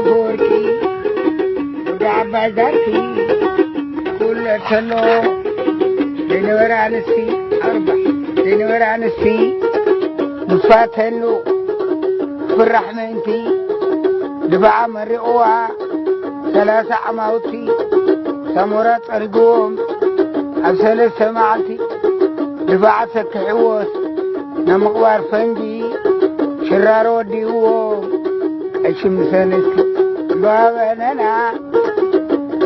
فوركي ودعبا زاركي كل تلو دينور عنسي أربع دينور عنسي نفاتلو بالرحمة انتي دفع مرئوها 3 عماوتي سمورات أرقوم أبسل سماعتي دفع سكحوس نمقوار فنجي شرار وديوم أشم سنسي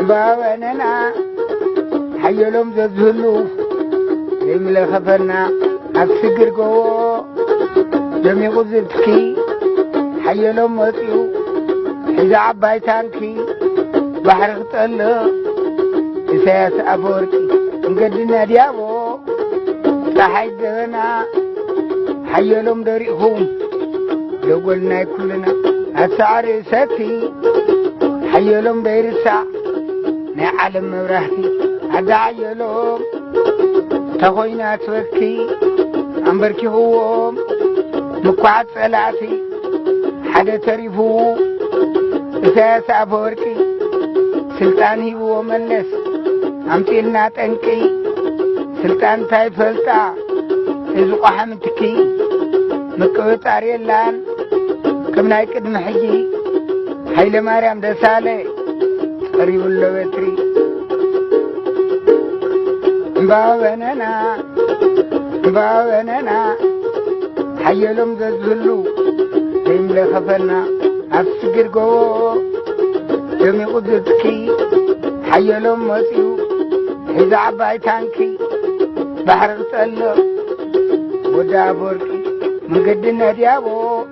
بابننا حيلهم زلوف يملا خفرنا أفسقر قوة جميع قزلتكي حيلهم وطيو إذا عبايتانكي بحر قتله إساس أفوركي نقدنا ديابو تحيدنا حيلهم دريهم لو قلنا كلنا السعر سكي حيلهم بيرسع نعلم مبرحتي أدعيلهم تخوينا توكي أمبركي هوهم مقعد فلاتي حدا تريفو إساس أفوركي سلطاني هو ملس أمتلنا تنكي سلطان تاي فلتا إزقو حمتكي مكوت عريلان كم نايكد محجي حيل ماريام دسالي قريب اللوتري مباوننا حيلهم زلزلو يملا خفلنا أفسقر قوة يومي قدتكي حيلهم وطيو إذا عبايتانكي بحر تقلو ودابوركي من قدنا ديابو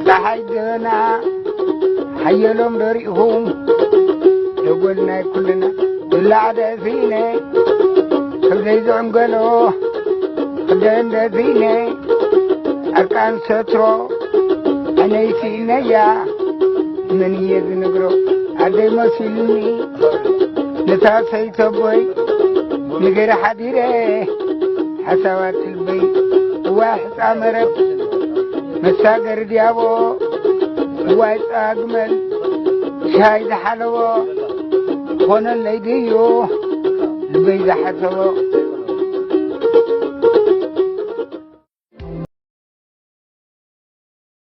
لحيدنا حيلهم دريهم لو قلنا كلنا إلا عدا فينا خلقا يزعم قالوه خلقا عند فينا أركان سترو أنا يسينا يا من يذنقرو عدي مسيلني نتاسي تبوي نقر حديره حسوات البيت واحد أمرك مساقر ديابو واحد أجمل شايد حلوه هون اللي ديو البيت حسوه